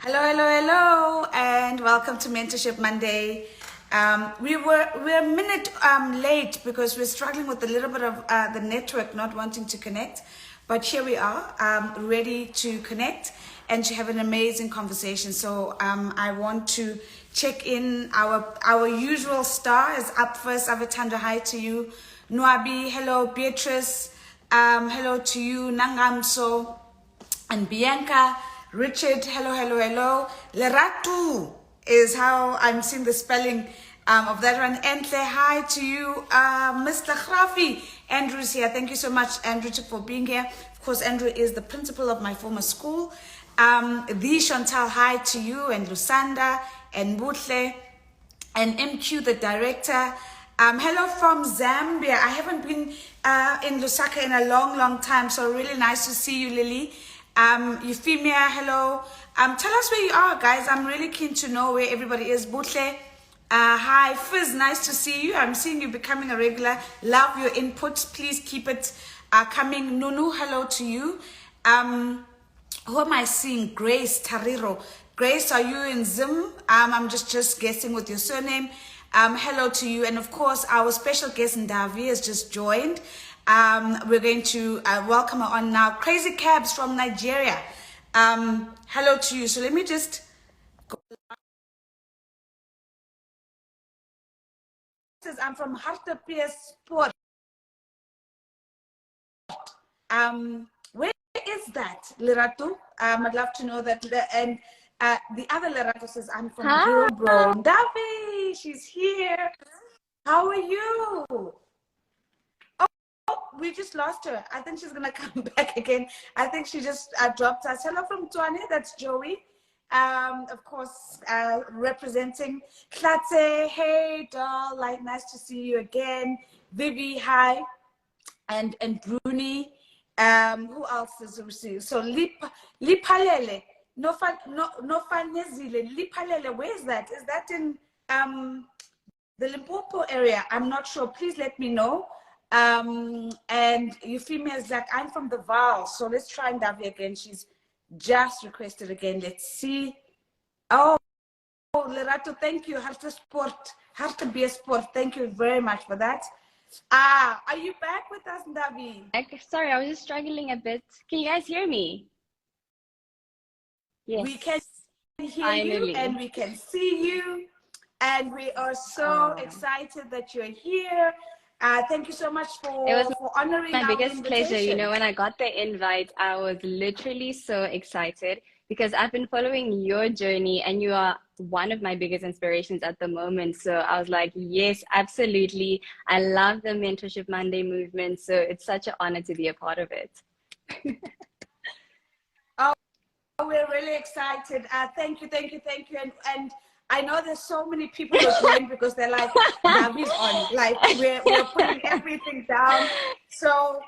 Hello, hello, hello, and welcome to Mentorship Monday. We're a minute late because we're struggling with a little bit of the network not wanting to connect, but here we are, ready to connect and to have an amazing conversation. So I want to check in. Our usual star is up first. Avatanda, hi to you. Ndavi, hello. Beatrice, hello to you. Nangamso and Bianca. Richard, hello, hello, hello. Leratu is how I'm seeing the spelling of that one. Entle, hi to you. Mr. Khrafi, Andrew's here. Thank you so much, Andrew, for being here. Of course, Andrew is the principal of my former school. The Chantal, hi to you, and Lusanda, and Butle, and MQ, the director. Hello from Zambia. I haven't been in Lusaka in a long, long time, so really nice to see you, Lily. Euphemia, hello. Tell us where you are, guys. I'm really keen to know where everybody is. Butle, hi. Fizz, nice to see you. I'm seeing you becoming a regular. Love your input. Please keep it coming. Nunu, hello to you. Who am I seeing? Grace Tariro. Grace, are you in Zim? I'm just guessing with your surname. Hello to you. And of course, our special guest Ndavi has just joined. We're going to welcome her on now. Crazy Cabs from Nigeria. Hello to you. So let me just go. I'm from Harta PS Sport. Where is that, Liratu? I'd love to know that. And the other Liratu says, I'm from Hillbro. Ndavi, she's here. How are you? We just lost her. I think she's gonna come back again. I think she just dropped us. Hello from Tuane, that's Joey. Of course, representing Klatse. Hey, doll, like nice to see you again. Vivi, hi, and Bruni. Who else is received? So Lipalele, no Fanezile, Lipalele. Where is that? Is that in the Limpopo area? I'm not sure. Please let me know. And Euphemia is like, I'm from the Val, so let's try Ndavi again. She's just requested again. Let's see. Oh, Lerato, thank you. Have to be a sport. Thank you very much for that. Are you back with us, Ndavi? Sorry, I was just struggling a bit. Can you guys hear me? Yes. We can hear you and we can see you. And we are so excited that you're here. Thank you so much for honoring my our biggest invitation. pleasure. You know, when I got the invite, I was literally so excited because I've been following your journey and you are one of my biggest inspirations at the moment. So I was like, yes, absolutely. I love the Mentorship Monday movement. So it's such an honor to be a part of it. We're really excited. Thank you. And I know there's so many people who join because they're like, Ndavi's on. Like we're putting everything down. So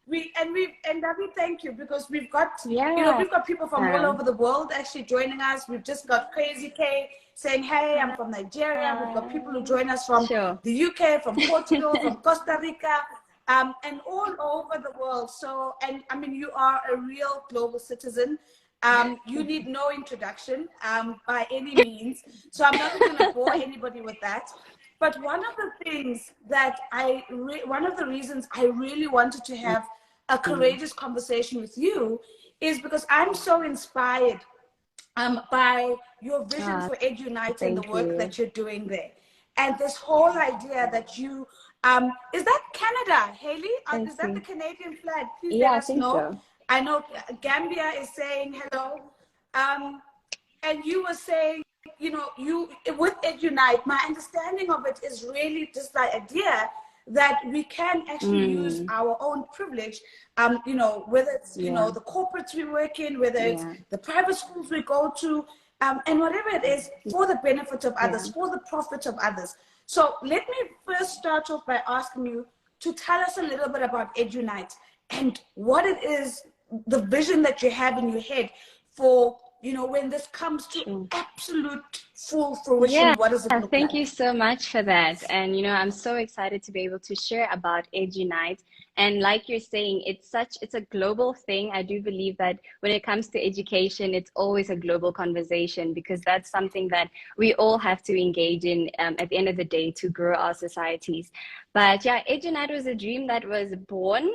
Ndavi, thank you, because we've got we've got people from all over the world actually joining us. We've just got Crazy K saying, hey, I'm from Nigeria. We've got people who join us from the UK, from Portugal, from Costa Rica, and all over the world. So, and I mean, you are a real global citizen. You need no introduction by any means. So I'm not going to bore anybody with that. But one of the things that one of the reasons I really wanted to have a courageous conversation with you is because I'm so inspired by your vision for EduNite and the work that you're doing there. And this whole idea that you, is that Canada, Haley? Is that the Canadian flag? Please let us know. So. I know Gambia is saying hello. And you were saying, you know, with EduNite, my understanding of it is really just the idea that we can actually use our own privilege, you know, whether it's, you know, the corporates we work in, whether it's the private schools we go to, and whatever it is, for the benefit of others, for the profit of others. So let me first start off by asking you to tell us a little bit about EduNite and what it is, the vision that you have in your head for, you know, when this comes to absolute full fruition, what does it look like? Thank you so much for that. And, you know, I'm so excited to be able to share about EduNite And like you're saying, it's a global thing. I do believe that when it comes to education, it's always a global conversation, because that's something that we all have to engage in at the end of the day to grow our societies. But yeah, EduNight was a dream that was born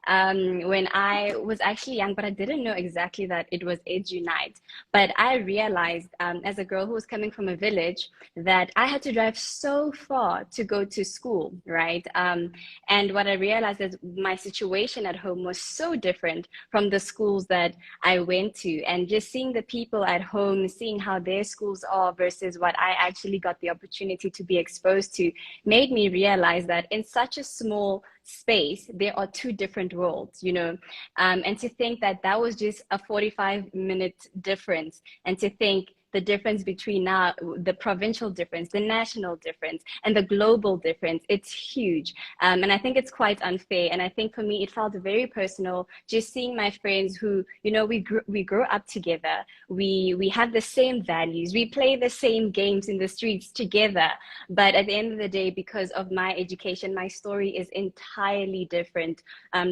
when I was actually young, but I didn't know exactly that it was EduNight. But I realized as a girl who was coming from a village that I had to drive so far to go to school, right? And what I realized is my situation at home was so different from the schools that I went to. And just seeing the people at home, seeing how their schools are versus what I actually got the opportunity to be exposed to, made me realize that in such a small space, there are two different worlds, you know, and to think that that was just a 45-minute difference, and to think the difference between now the provincial difference, the national difference, and the global difference, it's huge. And I think it's quite unfair. And I think for me, it felt very personal, just seeing my friends who, you know, we grew up together. We have the same values. We play the same games in the streets together. But at the end of the day, because of my education, my story is entirely different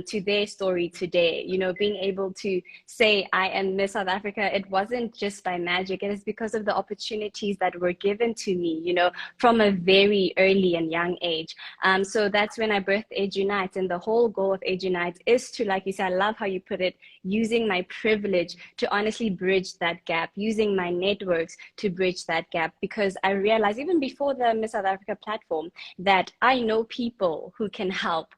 to their story today. You know, being able to say I am Miss South Africa, it wasn't just by magic. It is because of the opportunities that were given to me, you know, from a very early and young age. So that's when I birthed EduNight, and the whole goal of EduNight is to, like you said, I love how you put it, using my privilege to honestly bridge that gap, using my networks to bridge that gap, because I realized even before the Miss South Africa platform that I know people who can help.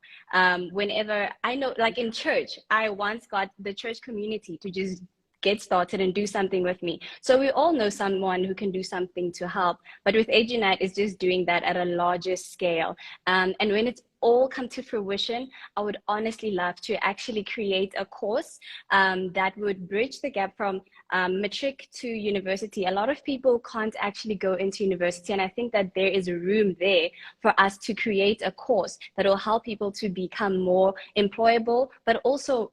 Whenever I know, like in church, I once got the church community to just get started and do something with me. So we all know someone who can do something to help. But with EduNight, it's just doing that at a larger scale. And when it's all come to fruition, I would honestly love to actually create a course that would bridge the gap from matric to university. A lot of people can't actually go into university, and I think that there is room there for us to create a course that will help people to become more employable, but also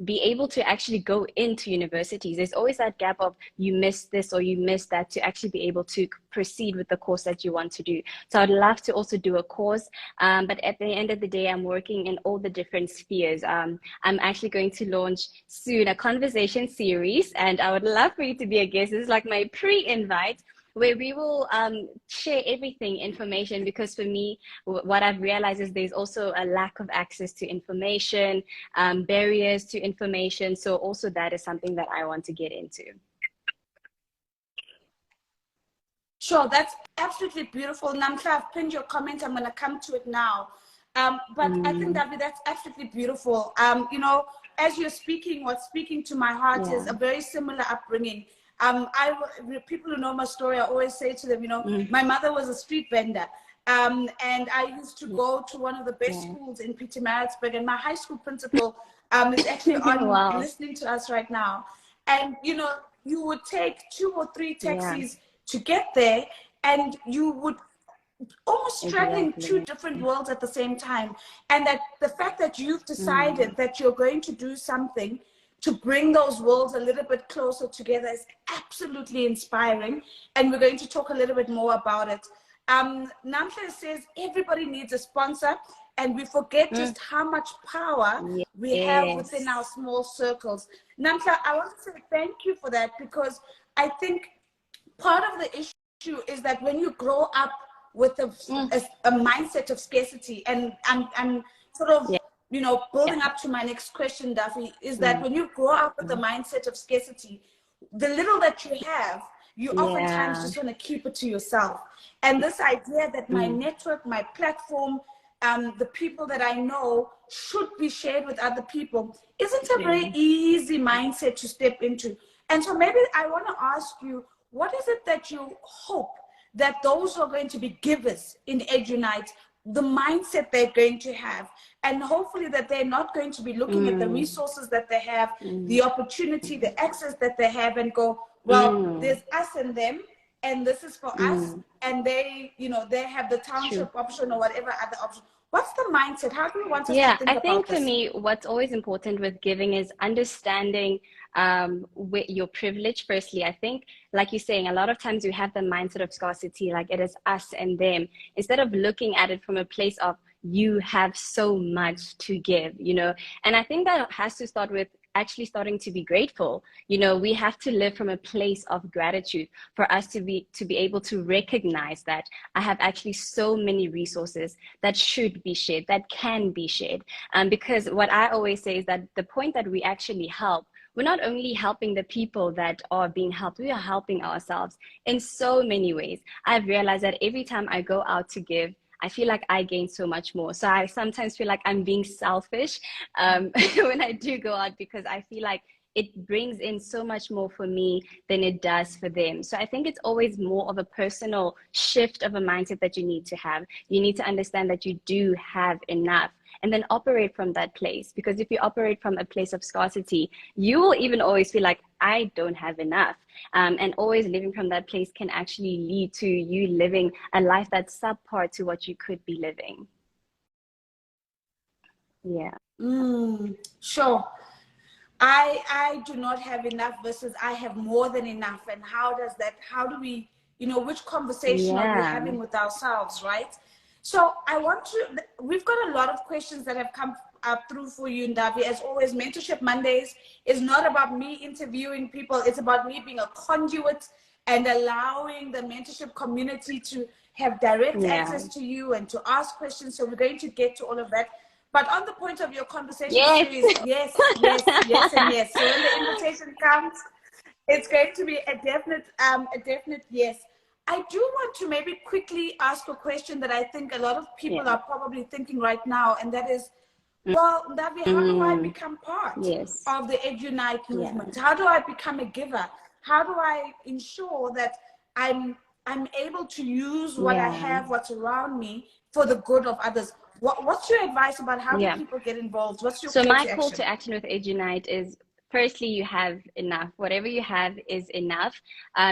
be able to actually go into universities. There's always that gap of you missed this or you missed that, to actually be able to proceed with the course that you want to do. So I'd love to also do a course, but at the end of the day, I'm working in all the different spheres. I'm actually going to launch soon a conversation series, and I would love for you to be a guest. This is like my pre-invite, where we will share everything, information, because for me, what I've realized is there's also a lack of access to information, barriers to information. So also that is something that I want to get into. Sure, that's absolutely beautiful. Namkla, I've pinned your comment. I'm going to come to it now. But I think, Ndavi, that's absolutely beautiful. You know, as you're speaking, what's speaking to my heart is a very similar upbringing. People who know my story, I always say to them, you know, my mother was a street vendor. And I used to go to one of the best schools in Pietermaritzburg, and my high school principal is actually on listening to us right now. And, you know, you would take 2 or 3 taxis to get there, and you would almost straddling 2 different worlds at the same time. And that the fact that you've decided that you're going to do something to bring those worlds a little bit closer together is absolutely inspiring. And we're going to talk a little bit more about it. Namhla says everybody needs a sponsor, and we forget just how much power we have within our small circles. Namhla, I want to say thank you for that, because I think part of the issue is that when you grow up with a mindset of scarcity, and I'm sort of, you know, building up to my next question, Ndavi, is that when you grow up with the mindset of scarcity, the little that you have, you oftentimes just want to keep it to yourself. And this idea that my network, my platform, the people that I know should be shared with other people isn't a very easy mindset to step into. And so maybe I want to ask you, what is it that you hope that those who are going to be givers in EduNight, the mindset they're going to have, and hopefully that they're not going to be looking at the resources that they have, the opportunity, the access that they have, and go, well, there's us and them, and this is for us, and they, you know, they have the township option or whatever other option. What's the mindset? How do you want us to Yeah, think I about think for this? me, what's always important with giving is understanding with your privilege. Firstly, I think, like you're saying, a lot of times we have the mindset of scarcity, like it is us and them, instead of looking at it from a place of you have so much to give, you know. And I think that has to start with actually starting to be grateful. You know, we have to live from a place of gratitude for us to be able to recognize that I have actually so many resources that should be shared, that can be shared. Because what I always say is that the point that we actually help, we're not only helping the people that are being helped, we are helping ourselves in so many ways. I've realized that every time I go out to give, I feel like I gain so much more. So I sometimes feel like I'm being selfish when I do go out, because I feel like it brings in so much more for me than it does for them. So I think it's always more of a personal shift of a mindset that you need to have. You need to understand that you do have enough and then operate from that place. Because if you operate from a place of scarcity, you will even always feel like, I don't have enough. And always living from that place can actually lead to you living a life that's subpar to what you could be living. Yeah. Sure. I do not have enough versus I have more than enough. And how does that, how do we, which conversation are we Yeah. having with ourselves, right? So we've got a lot of questions that have come up through for you, Ndavi. As always, Mentorship Mondays is not about me interviewing people. It's about me being a conduit and allowing the mentorship community to have direct Yeah. access to you and to ask questions. So we're going to get to all of that. But on the point of your conversation Yes. series, yes, yes, yes, and yes. So when the invitation comes, it's going to be a definite yes. I do want to maybe quickly ask a question that I think a lot of Yeah. people are probably thinking right now, and that is, well, Ndavi, how do I Mm, become part yes. of the EduNite Yeah. movement? How do I become a giver? How do I ensure that I'm I'm able to use what I Yeah. have, what's around me, for the good of others? What's your advice about how do Yeah. people get involved? What's your So call my to call action? to action with EduNite is, firstly, you have enough. Whatever you have is enough,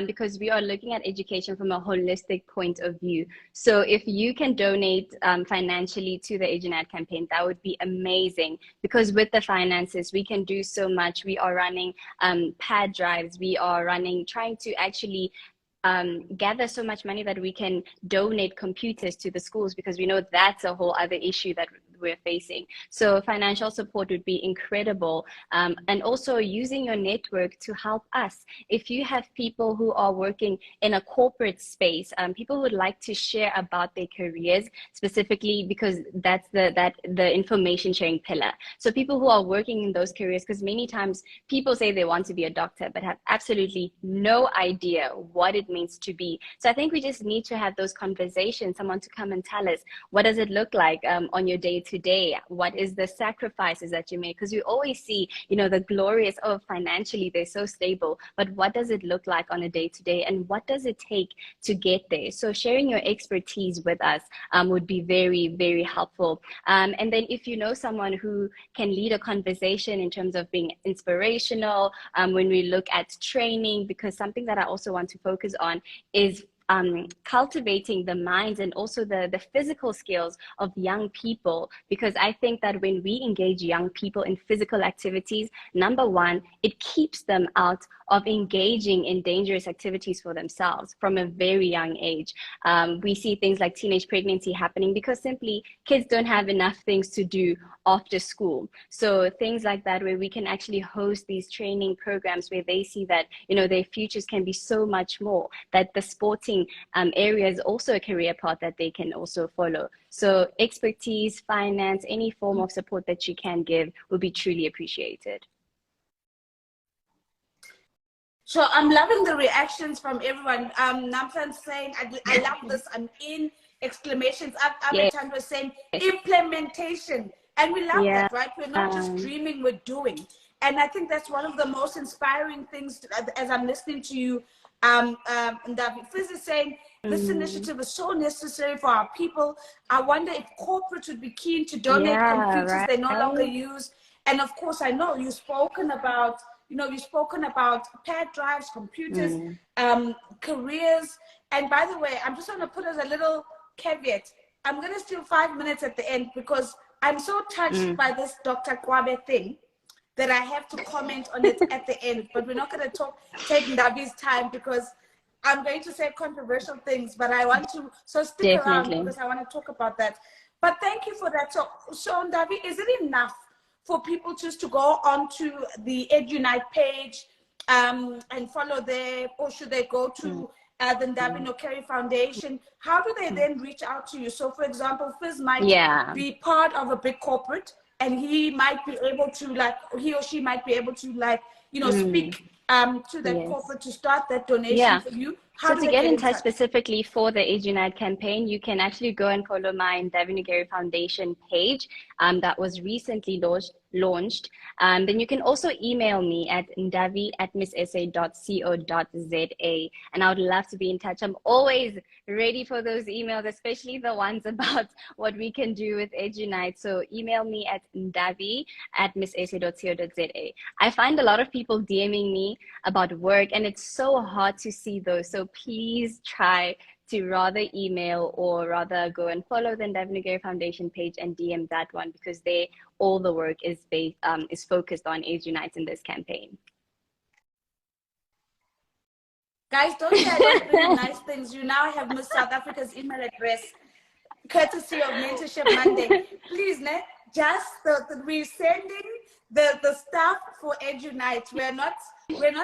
because we are looking at education from a holistic point of view. So if you can donate financially to the EduNite campaign, that would be amazing, because with the finances, we can do so much. We are running pad drives. We are trying to actually gather so much money that we can donate computers to the schools, because we know that's a whole other issue that we're facing. So financial support would be incredible. And also using your network to help us. If you have people who are working in a corporate space, people who would like to share about their careers specifically, because that's the information sharing pillar. So people who are working in those careers, because many times people say they want to be a doctor but have absolutely no idea what it means to be. So I think we just need to have those conversations, someone to come and tell us, what does it look like on your day to day? What is the sacrifices that you make? Because we always see, the glorious, oh, financially they're so stable, but what does it look like on a day to day, and what does it take to get there? So sharing your expertise with us would be very, very helpful. And then if you know someone who can lead a conversation in terms of being inspirational, when we look at training, because something that I also want to focus on is cultivating the minds and also the physical skills of young people. Because I think that when we engage young people in physical activities, number one, it keeps them out of engaging in dangerous activities for themselves from a very young age. We see things like teenage pregnancy happening because simply kids don't have enough things to do after school. So things like that, where we can actually host these training programs where they see that, their futures can be so much more, that the sporting area is also a career path that they can also follow. So expertise, finance, any form of support that you can give will be truly appreciated. So I'm loving the reactions from everyone. Namsan saying, I love this. I'm in, exclamations. Yeah. Abetan was saying implementation. And we love Yeah. that, right? We're not just dreaming, we're doing. And I think that's one of the most inspiring things as I'm listening to you. Ndavi Fizz is saying, this initiative is so necessary for our people. I wonder if corporates would be keen to donate Yeah, computers they no longer right. use. And of course, I know you've spoken about pad drives, computers, careers. And by the way, I'm just going to put as a little caveat, I'm going to steal 5 minutes at the end because I'm so touched by this Dr. Kwabe thing that I have to comment on it at the end. But we're not going to take Ndavi's time because I'm going to say controversial things, but I want to, so stick around Definitely. because I want to talk about that. But thank you for that. So Ndavi, is it enough for people just to go onto the EduNite page and follow there, or should they go to the Ndavi Nokeri Foundation? How do they then reach out to you? So for example, Fizz might be part of a big corporate and he might be able to, like, he or she might be able to, like, you know, speak to that corporate to start that donation for you. How do to they get in touch specifically for the EduNite campaign, you can actually go and follow my Ndavi Nokeri Foundation page that was recently launched. Then you can also email me at ndavi@missa.co.za, and I would love to be in touch. I'm always ready for those emails, especially the ones about what we can do with EduNite. So email me at ndavi@missa.co.za. I find a lot of people DMing me about work, and it's so hard to see those. So please try to rather email or rather go and follow the Ndavi Nokeri Foundation page and DM that one, because all the work is focused on EduNite in this campaign. Guys, don't say I don't bring nice things. You now have Miss South Africa's email address, courtesy of Mentorship Monday. Please, we're sending the stuff for EduNite. We're not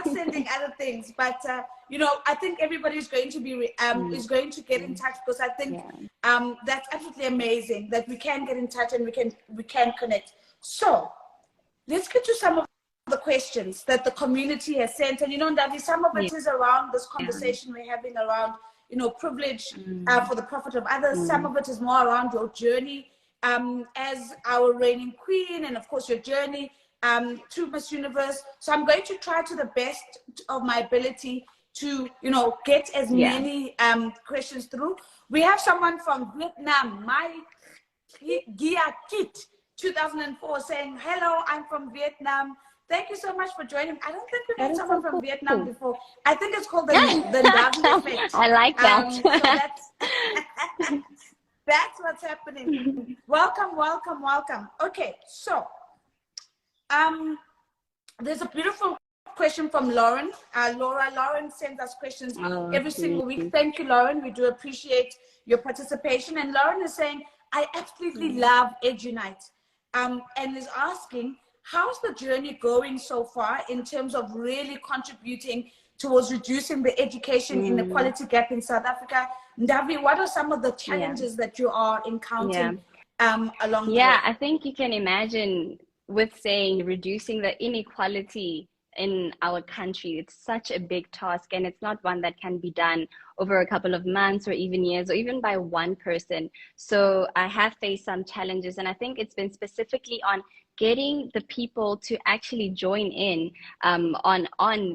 sending other things, but you know, I think everybody's going to be is going to get in touch, because I think that's absolutely amazing that we can get in touch and we can connect. So let's get to some of the questions that the community has sent. And you know, Ndavi, some of it is around this conversation we're having around, you know, privilege for the profit of others. Some of it is more around your journey as our reigning queen, and of course your journey to Miss Universe. So I'm going to try to the best of my ability to, you know, get as many questions through. We have someone from Vietnam, my Gia Kit 2004, saying, hello, I'm from Vietnam. Thank you so much for joining. I don't think we've had someone from Vietnam before. I think it's called the Ndavi effect. I like that. So that's what's happening. Welcome, welcome, welcome. Okay, so there's a beautiful question from Lauren. Lauren sends us questions every single week. Thank you, Lauren. We do appreciate your participation. And Lauren is saying, I absolutely love EduNite, and is asking, how's the journey going so far in terms of really contributing towards reducing the education inequality gap in South Africa? Ndavi, what are some of the challenges that you are encountering along the way? I think you can imagine, with saying reducing the inequality in our country, it's such a big task, and it's not one that can be done over a couple of months or even years or even by one person. So I have faced some challenges, and I think it's been specifically on getting the people to actually join in on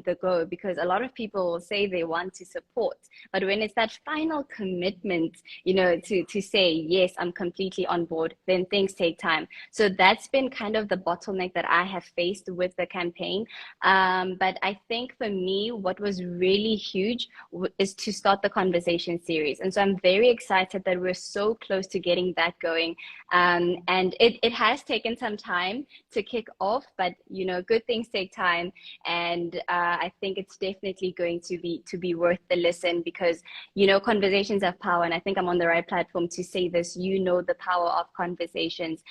the go, because a lot of people will say they want to support, but when it's that final commitment, you know, to say, yes, I'm completely on board, then things take time. So that's been kind of the bottleneck that I have faced with the campaign. But I think for me, what was really huge is to start the conversation series. And so I'm very excited that we're so close to getting that going. And it has taken some time to kick off, but you know, good things take time, and I think it's definitely going to be worth the listen, because you know, conversations have power, and I think I'm on the right platform to say this. You know, the power of conversations.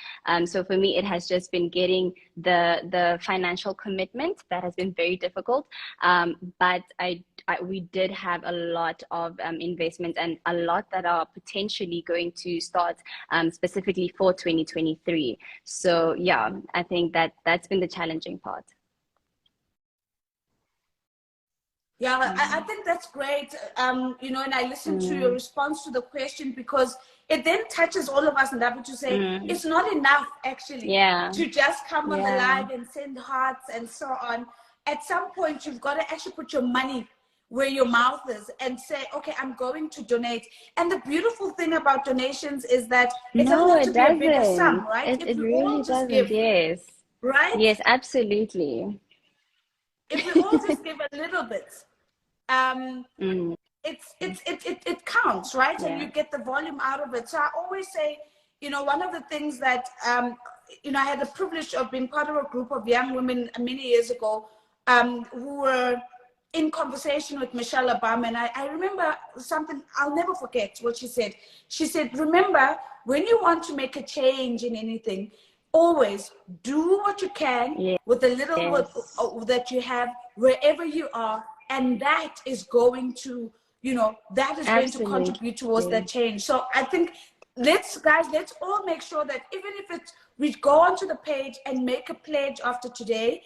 So for me, it has just been getting the financial commitment that has been very difficult, but we did have a lot of investments, and a lot that are potentially going to start specifically for 2023. So yeah, I think that's been the challenging part. Yeah, I think that's great. You know, and I listened to your response to the question, because it then touches all of us, and that to say it's not enough actually to just come on the live and send hearts and so on. At some point, you've got to actually put your money where your mouth is and say, okay, I'm going to donate. And the beautiful thing about donations is that it doesn't have to be a bigger sum, right? It really doesn't. Yes. Right? Yes, absolutely. If we all just give a little bit, it counts, right? And Yeah. you get the volume out of it. So I always say, one of the things that I had the privilege of being part of a group of young women many years ago, who were in conversation with Michelle Obama, and I remember something I'll never forget what she said. She said, remember, when you want to make a change in anything, always do what you can with the little Yes. that you have wherever you are, and that is going to, that is going to contribute towards that Absolutely. change. So I think let's all make sure that even if it's, we go onto the page and make a pledge after today,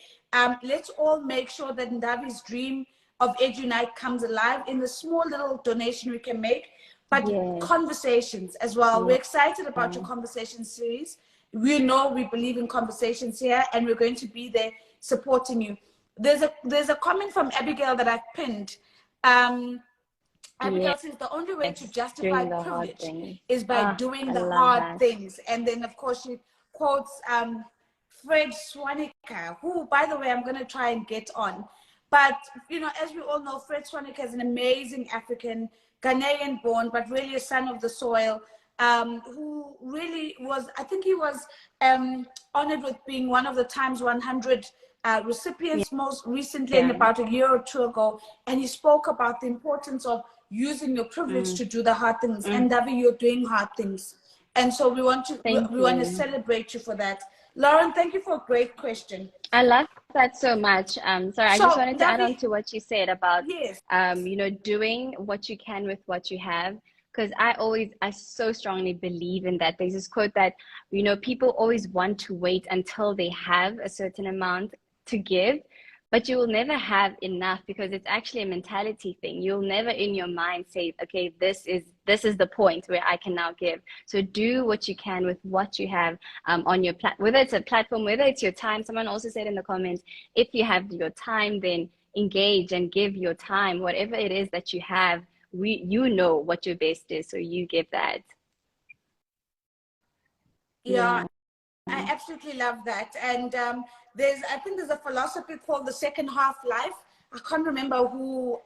let's all make sure that Ndavi's dream of EduNite comes alive in the small little donation we can make, but Yes. conversations as well. We're Yeah. excited about your conversation series. We know we believe in conversations here, and we're going to be there supporting you. There's a comment from Abigail that I've pinned. Abigail says the only way to Yes. justify Doing the hard privilege things. is by Ah, doing I the love hard that. things. And then, of course, she quotes Fred Swanica, who, by the way, I'm going to try and get on. But, as we all know, Fred Swanica is an amazing African, Ghanaian born, but really a son of the soil, who really was, I think he was honored with being one of the Times 100 recipients most recently, and Yeah. about a year or two ago. And he spoke about the importance of using your privilege to do the hard things. And Ndavi, you're doing hard things. And so we want to Thank we want to you. celebrate you for that. Lauren, thank you for a great question. I love that so much. Sorry, I just So wanted to add on Ndavi, to what you said about, yes, doing what you can with what you have. Because I so strongly believe in that. There's this quote that, people always want to wait until they have a certain amount to give, but you will never have enough because it's actually a mentality thing. You'll never in your mind say, okay, this is the point where I can now give. So do what you can with what you have on your whether it's a platform, whether it's your time. Someone also said in the comments, if you have your time, then engage and give your time, whatever it is that you have. You know what your best is, so you give that. yeah, Yeah. I absolutely love that. And I think there's a philosophy called the second half life. I can't remember who.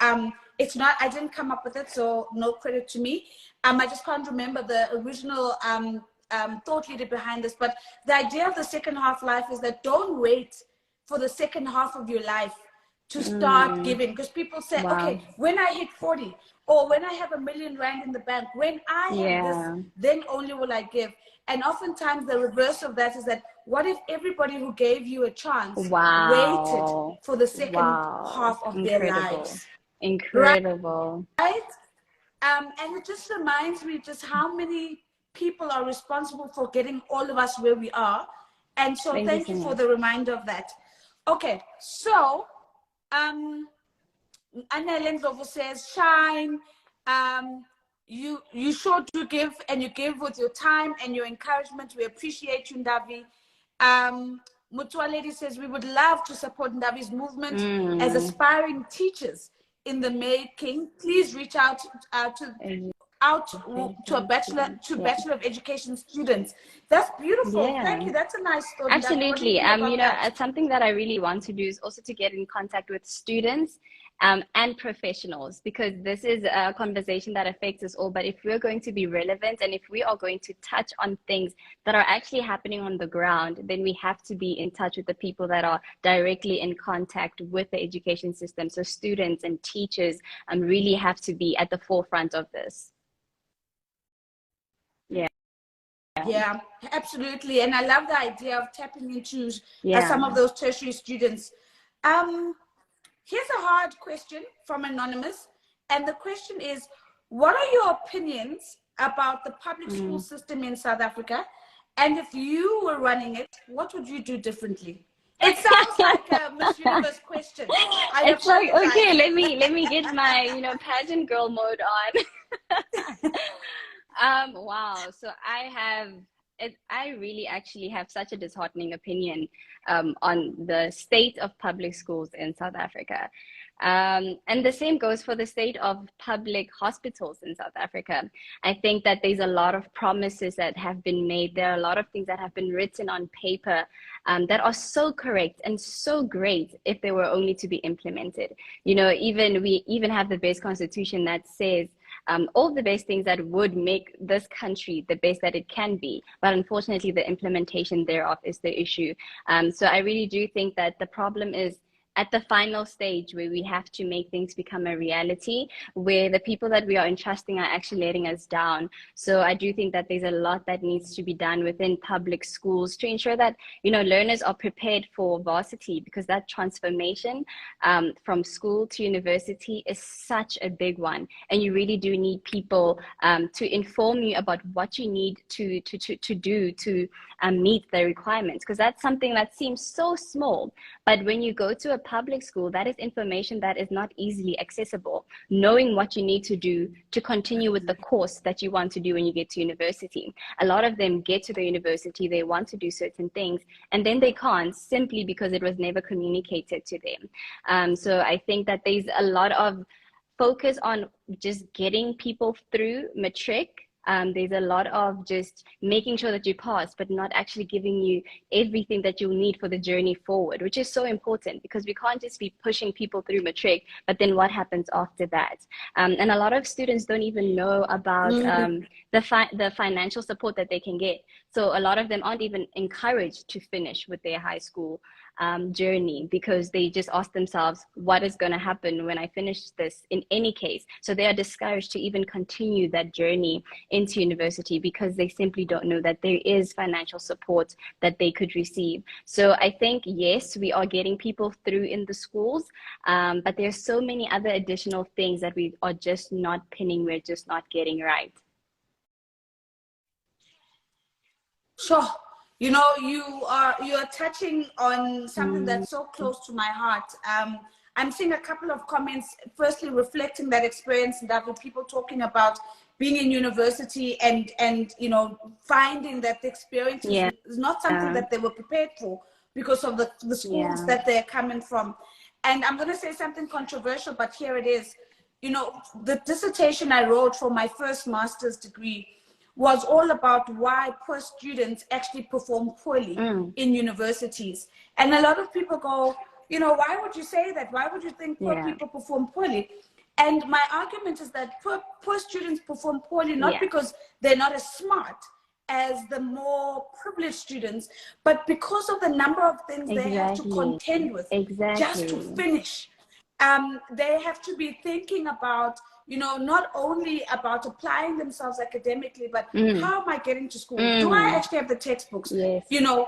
It's not. I didn't come up with it, so no credit to me. I just can't remember the original thought leader behind this. But the idea of the second half life is that don't wait for the second half of your life to start giving, because people say, Wow. okay, when I hit 40, or when I have R1,000,000 in the bank, when I have this, Yeah. then only will I give. And oftentimes the reverse of that is that, what if everybody who gave you a chance waited Wow. for the second Wow. half of their Incredible. lives, right? Incredible. And it just reminds me just how many people are responsible for getting all of us where we are. And so Thank you thank so you for much. the reminder of that. Okay, so Anna Lendlovo says, shine. You sure do give, and you give with your time and your encouragement. We appreciate you, Ndavi. Mutua Lady says, we would love to support Ndavi's movement as aspiring teachers in the making. Please reach out to a Education bachelor students. to Yeah. Bachelor of Education students. That's beautiful. Thank Yeah. you. That's a nice thought, Ndavi. What do you Absolutely. feel about that? It's something that I really want to do is also to get in contact with students and professionals, because this is a conversation that affects us all. But if we're going to be relevant and if we are going to touch on things that are actually happening on the ground, then we have to be in touch with the people that are directly in contact with the education system. So students and teachers really have to be at the forefront of this. Yeah. Yeah, absolutely. And I love the idea of tapping into Yeah. some of those tertiary students. Um, Here's a hard question from Anonymous. And the question is, what are your opinions about the public school system in South Africa? And if you were running it, what would you do differently? It sounds like a Miss Universe question. I It's like, apologize. okay, let me get my, pageant girl mode on. Wow. So I really actually have such a disheartening opinion on the state of public schools in South Africa. And the same goes for the state of public hospitals in South Africa. I think that there's a lot of promises that have been made. There are a lot of things that have been written on paper that are so correct and so great if they were only to be implemented. You know, we even have the best constitution that says all the best things that would make this country the best that it can be. But unfortunately, the implementation thereof is the issue. So I really do think that the problem is at the final stage where we have to make things become a reality, where the people that we are entrusting are actually letting us down. So I do think that there's a lot that needs to be done within public schools to ensure that, you know, learners are prepared for varsity, because that transformation from school to university is such a big one. And you really do need people to inform you about what you need to do to meet the requirements, because that's something that seems so small. But when you go to a public school, that is information that is not easily accessible. Knowing what you need to do to continue with the course that you want to do when you get to university. A lot of them get to the university, they want to do certain things, and then they can't, simply because it was never communicated to them. So I think that there's a lot of focus on just getting people through matric. There's a lot of just making sure that you pass, but not actually giving you everything that you'll need for the journey forward, which is so important, because we can't just be pushing people through matric, but then what happens after that? And a lot of students don't even know about the financial support that they can get. So a lot of them aren't even encouraged to finish with their high school journey, because they just ask themselves, what is going to happen when I finish this in any case? So they are discouraged to even continue that journey into university, because they simply don't know that there is financial support that they could receive. So I think, yes, we are getting people through in the schools, but there's so many other additional things that we are just not pinning, we're just not getting right. Sure. You know, you are touching on something that's so close to my heart. I'm seeing a couple of comments, firstly reflecting that experience, that with people talking about being in university and you know, finding that the experience is not something that they were prepared for because of the schools that they're coming from. And I'm going to say something controversial, but here it is. You know, the dissertation I wrote for my first master's degree was all about why poor students actually perform poorly in universities. And a lot of people go, you know, why would you say that? Why would you think poor people perform poorly? And my argument is that poor students perform poorly, not because they're not as smart as the more privileged students, but because of the number of things they have to contend with just to finish. They have to be thinking about, you know, not only about applying themselves academically, but how am I getting to school? Do I actually have the textbooks? You know,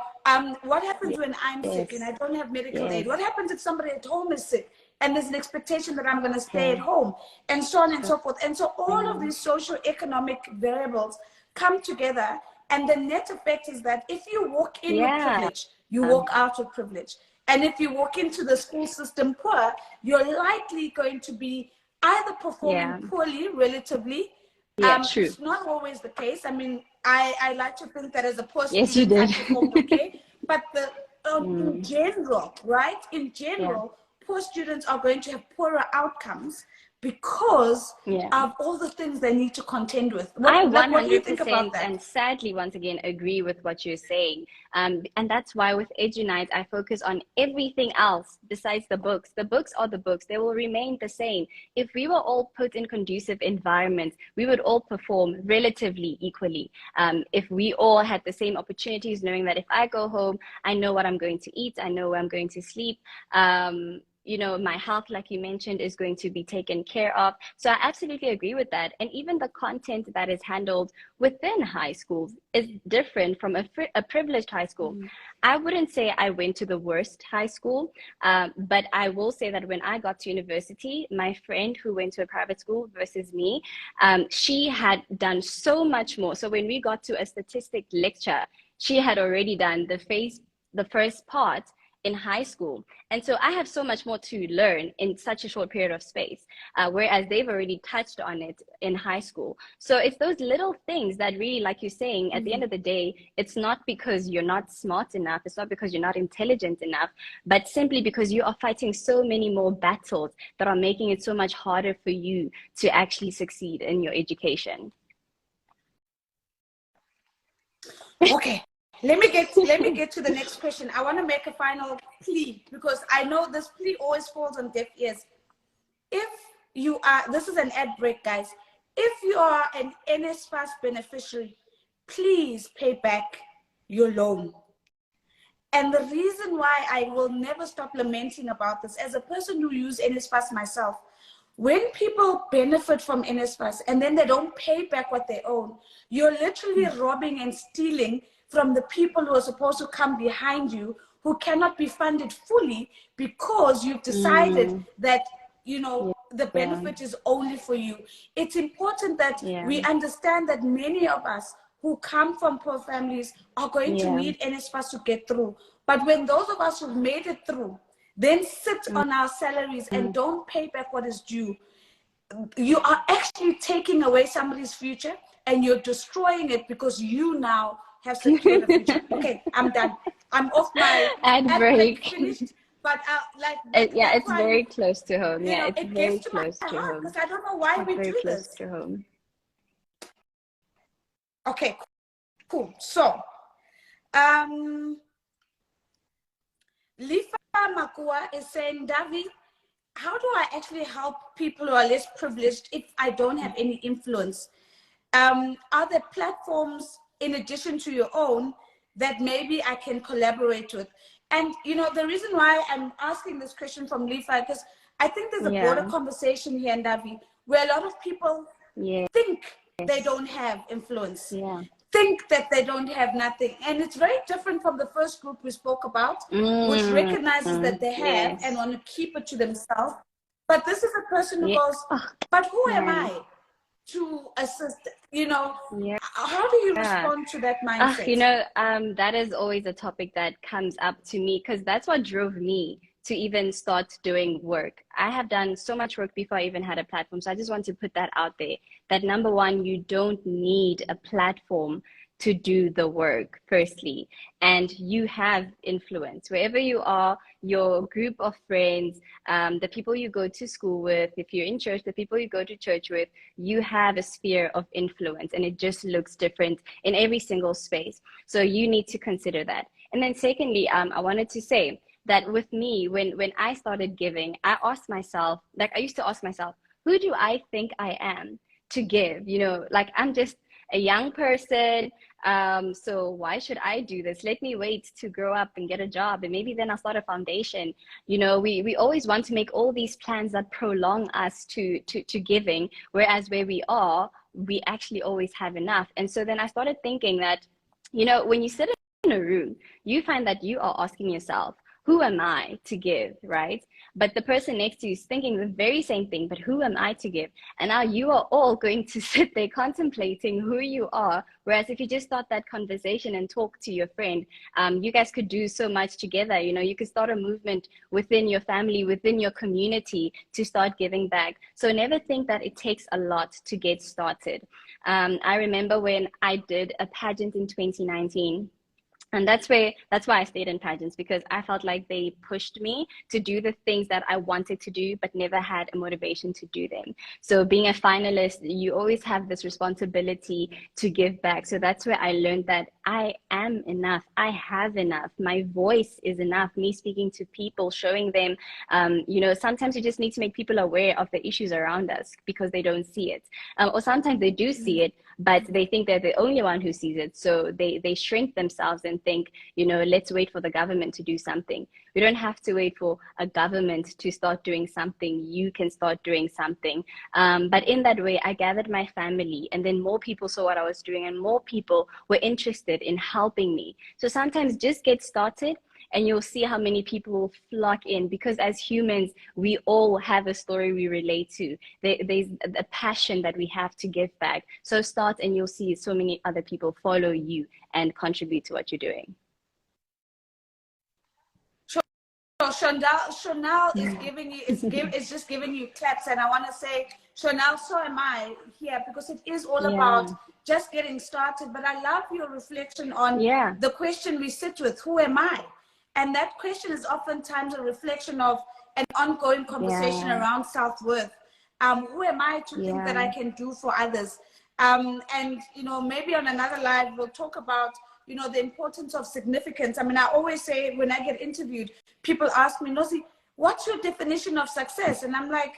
what happens when I'm sick and I don't have medical aid? What happens if somebody at home is sick and there's an expectation that I'm going to stay at home, and so on and so forth? And so all of these socio-economic variables come together, and the net effect is that if you walk in with privilege, you walk out with privilege. And if you walk into the school system poor, you're likely going to be either performing poorly relatively. It's not always the case. I mean, I like to think that as a poor student, I performed okay. But in general, right? In general, poor students are going to have poorer outcomes because of all the things they need to contend with. What do you think about that? And sadly, once again, agree with what you're saying. And that's why with EduNight, I focus on everything else besides the books. The books are the books. They will remain the same. If we were all put in conducive environments, we would all perform relatively equally. If we all had the same opportunities, knowing that if I go home, I know what I'm going to eat, I know where I'm going to sleep, you know, my health, like you mentioned, is going to be taken care of. So I absolutely agree with that. And even the content that is handled within high schools is different from a privileged high school. I wouldn't say I went to the worst high school, but I will say that when I got to university, my friend who went to a private school versus me, she had done so much more. So when we got to a statistic lecture, she had already done the first part, in high school. And so I have so much more to learn in such a short period of space, whereas they've already touched on it in high school. So it's those little things that really, like you're saying, at the end of the day, it's not because you're not smart enough, it's not because you're not intelligent enough, but simply because you are fighting so many more battles that are making it so much harder for you to actually succeed in your education. Okay. Let me get to the next question. I want to make a final plea because I know this plea always falls on deaf ears. If you are, this is an ad break, guys. If you are an NSFAS beneficiary, please pay back your loan. And the reason why I will never stop lamenting about this, as a person who used NSFAS myself, when people benefit from NSFAS and then they don't pay back what they own, you're literally robbing and stealing from the people who are supposed to come behind you, who cannot be funded fully because you've decided that, you know, the benefit is only for you. It's important that we understand that many of us who come from poor families are going to need NSFAS to get through. But when those of us who've made it through then sit on our salaries and don't pay back what is due, you are actually taking away somebody's future and you're destroying it because you now have secured a future. Okay, I'm done. I'm off my ad break. Finished. But yeah, it's very close to home. Yeah, it's it very gets to close my to heart home. because I don't know why we very do close this. to home. Okay, cool. So, Lifa Makua is saying, Ndavi, how do I actually help people who are less privileged if I don't have any influence? Are there platforms in addition to your own that maybe I can collaborate with? And, you know, the reason why I'm asking this question from Lifa, because I think there's a broader conversation here, Ndavi, where a lot of people think they don't have influence, think that they don't have nothing. And it's very different from the first group we spoke about, which recognizes that they have and want to keep it to themselves. But this is a person who goes, but who am I to assist? You know, how do you respond to that mindset? You know, that is always a topic that comes up to me because that's what drove me to even start doing work. I have done so much work before I even had a platform. So I just want to put that out there, that number one, you don't need a platform to do the work, firstly, and you have influence wherever you are, your group of friends, the people you go to school with, if you're in church, the people you go to church with, you have a sphere of influence and it just looks different in every single space. So you need to consider that. And then secondly, I wanted to say that with me, when I started giving, I asked myself, like I used to ask myself, who do I think I am to give? You know, like I'm just a young person, so why should I do this? Let me wait to grow up and get a job, and maybe then I'll start a foundation. You know, we always want to make all these plans that prolong us to giving, whereas where we are, we actually always have enough. And so then I started thinking that, you know, when you sit in a room, you find that you are asking yourself, who am I to give, right? But the person next to you is thinking the very same thing, but who am I to give? And now you are all going to sit there contemplating who you are. Whereas if you just start that conversation and talk to your friend, you guys could do so much together. You know, you could start a movement within your family, within your community to start giving back. So never think that it takes a lot to get started. I remember when I did a pageant in 2019. And that's why I stayed in pageants, because I felt like they pushed me to do the things that I wanted to do, but never had a motivation to do them. So being a finalist, you always have this responsibility to give back. So that's where I learned that I am enough. I have enough. My voice is enough. Me speaking to people, showing them, you know, sometimes you just need to make people aware of the issues around us because they don't see it. Or sometimes they do see it, but they think they're the only one who sees it. So they shrink themselves and think, you know, let's wait for the government to do something. We don't have to wait for a government to start doing something. You can start doing something. But in that way, I gathered my family, and then more people saw what I was doing, and more people were interested in helping me. So sometimes just get started, and you'll see how many people will flock in, because as humans, we all have a story we relate to. There's a passion that we have to give back. So start, and you'll see so many other people follow you and contribute to what you're doing. Sure. Chanel is giving you is just giving you claps, and I want to say, Chanel, so am I here, because it is all about just getting started. But I love your reflection on the question we sit with: who am I? And that question is oftentimes a reflection of an ongoing conversation around self-worth. Who am I to think that I can do for others? And maybe on another live we'll talk about the importance of significance. I mean, I always say when I get interviewed, people ask me, Nozi, what's your definition of success? And I'm like,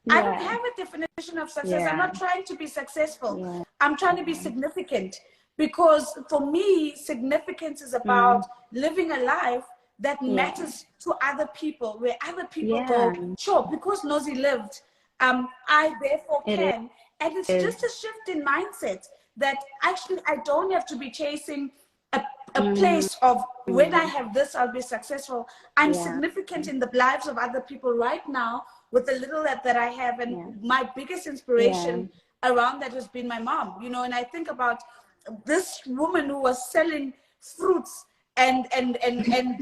I don't have a definition of success. I'm not trying to be successful. I'm trying to be significant, because for me, significance is about living a life that matters to other people, where other people go, sure, because Nozi lived, I therefore can. And it's just a shift in mindset that actually I don't have to be chasing a place of when I have this, I'll be successful. I'm significant in the lives of other people right now with the little that I have. And my biggest inspiration around that has been my mom, and I think about this woman who was selling fruits and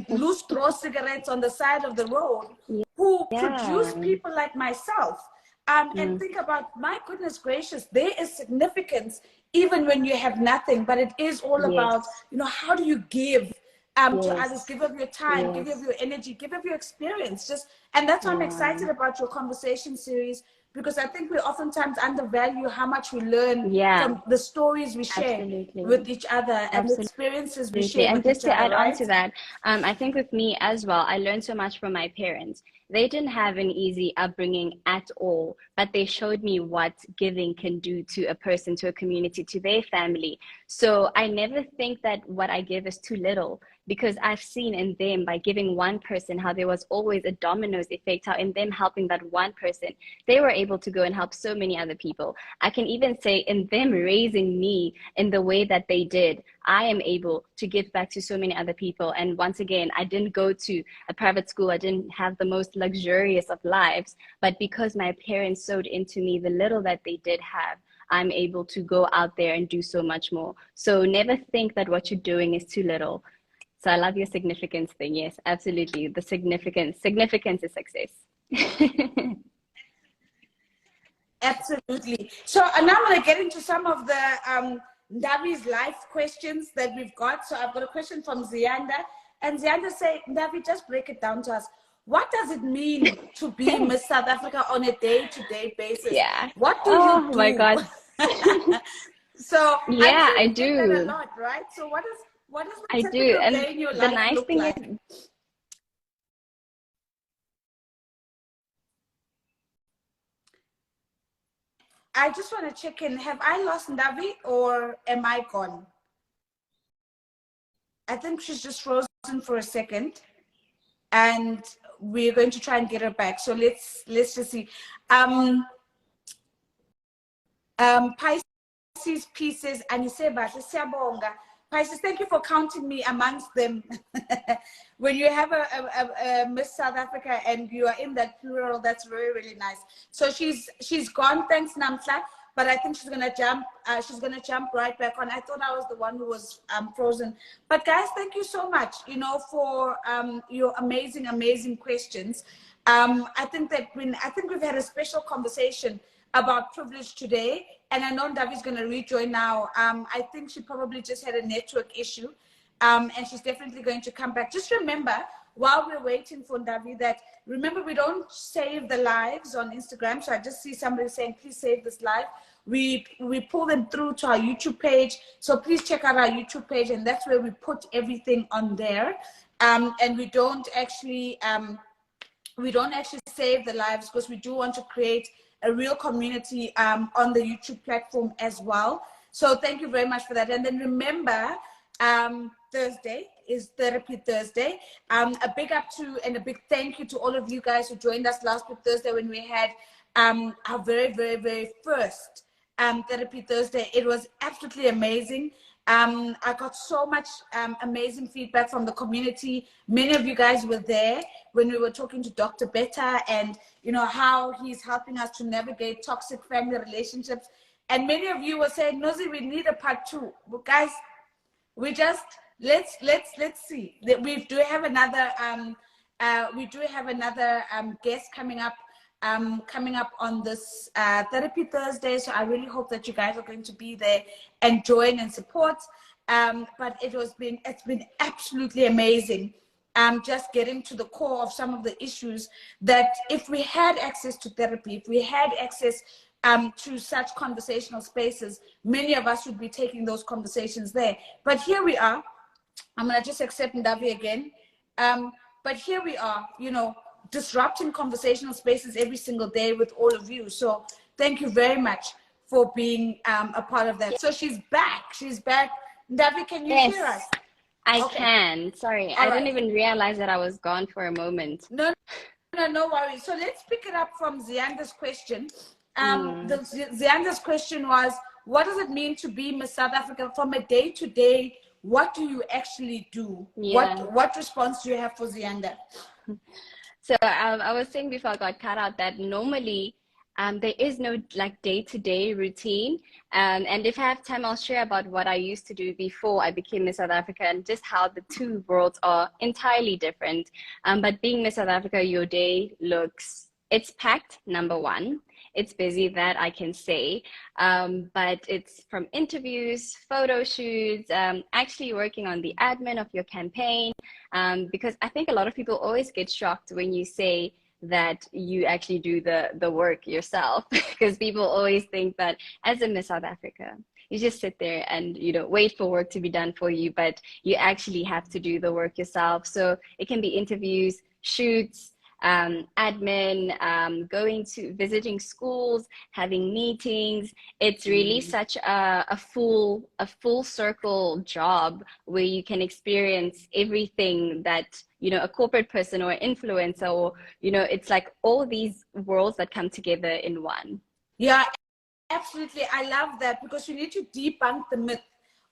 loose straw cigarettes on the side of the road, who produced people like myself. And think about, my goodness gracious, there is significance even when you have nothing, but it is all about, how do you give to others, give of your time, give of your energy, give of your experience. And that's why I'm excited about your conversation series, because I think we oftentimes undervalue how much we learn from the stories we share with each other and the experiences we share with each other. And just to add on to that, I think with me as well, I learned so much from my parents. They didn't have an easy upbringing at all, but they showed me what giving can do to a person, to a community, to their family. So I never think that what I give is too little, because I've seen in them, by giving one person, how there was always a dominoes effect, how in them helping that one person, they were able to go and help so many other people. I can even say in them raising me in the way that they did, I am able to give back to so many other people. And once again, I didn't go to a private school. I didn't have the most luxurious of lives, but because my parents sewed into me the little that they did have, I'm able to go out there and do so much more. So never think that what you're doing is too little. So I love your significance thing. Yes, absolutely. The significance is success. Absolutely. So now I'm going to get into some of the Ndavi's life questions that we've got. So I've got a question from Zianda. And Zianda say, Ndavi, just break it down to us. What does it mean to be Miss South Africa on a day-to-day basis? What do you do? Oh my God. So I do that a lot, right? So what is I do. And the nice thing is, I just want to check in. Have I lost Ndavi or am I gone? I think she's just frozen for a second, and we're going to try and get her back. So let's just see. Pisces pieces and you say Pisces, thank you for counting me amongst them. When you have a Miss South Africa and you are in that plural, that's very, really nice. So she's gone, thanks Namsa, but I think she's gonna jump. She's gonna jump right back on. I thought I was the one who was frozen. But guys, thank you so much, for your amazing questions. I think we've had a special conversation about privilege today, and I know Ndavi's going to rejoin now. I think she probably just had a network issue, and she's definitely going to come back. Just remember, while we're waiting for Ndavi, that remember, we don't save the lives on Instagram. So I just see somebody saying, please save this live. We pull them through to our YouTube page. So please check out our YouTube page, and that's where we put everything on there. And we don't actually save the lives, because we do want to create a real community on the YouTube platform as well. So thank you very much for that. And then remember, Thursday is Therapy Thursday. A big up to and a big thank you to all of you guys who joined us last week Thursday when we had our very, very, very first Therapy Thursday. It was absolutely amazing. I got so much amazing feedback from the community. Many of you guys were there when we were talking to Dr. Betta, and how he's helping us to navigate toxic family relationships. And many of you were saying, Nozi, we need a part 2. But guys, we just let's see that we do have another We do have another guest coming up on this Therapy Thursday. So I really hope that you guys are going to be there and join and support. But it's been absolutely amazing. Just getting to the core of some of the issues that if we had access to therapy, if we had access to such conversational spaces, many of us would be taking those conversations there. But here we are. I'm going to just accept Ndavi again. But here we are, you know, disrupting conversational spaces every single day with all of you. So thank you very much for being a part of that. So she's back. She's back. Ndavi, can you hear us? I can. Sorry, I didn't even realize that I was gone for a moment. No worries. So let's pick it up from Zianda's question. Zianda's question was, what does it mean to be Miss South Africa from a day-to-day? What do you actually do? Yeah. What response do you have for Zianda? So I was saying before I got cut out that normally there is no like day-to-day routine. And if I have time, I'll share about what I used to do before I became Miss South Africa and just how the two worlds are entirely different. But being Miss South Africa, your day it's packed, number one. It's busy, that I can say, but it's from interviews, photo shoots, actually working on the admin of your campaign, because I think a lot of people always get shocked when you say that you actually do the work yourself, because people always think that as a Miss South Africa, you just sit there and, you know, wait for work to be done for you, but you actually have to do the work yourself. So it can be interviews, shoots, admin, visiting schools, having meetings. It's really such a full circle job where you can experience everything that, you know, a corporate person or an influencer, or, you know, it's like all these worlds that come together in one. Yeah, absolutely. I love that, because you need to debunk the myth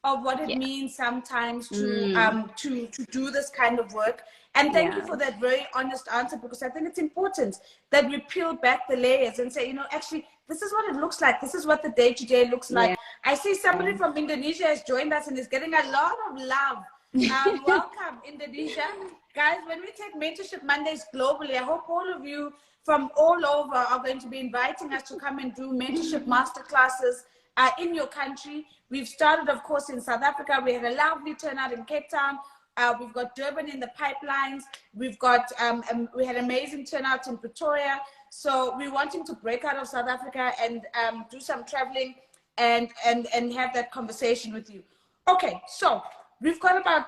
of what it means sometimes to do this kind of work. And thank you for that very honest answer, because I think it's important that we peel back the layers and say, you know, actually, this is what it looks like. This is what the day-to-day looks like. I see somebody from Indonesia has joined us and is getting a lot of love. Welcome, Indonesia. Guys, when we take Mentorship Mondays globally, I hope all of you from all over are going to be inviting us to come and do mentorship masterclasses in your country. We've started, of course, in South Africa. We had a lovely turnout in Cape Town. We've got Durban in the pipelines. We've got, we had amazing turnout in Pretoria. So we're wanting to break out of South Africa and do some traveling and have that conversation with you. Okay, so we've got about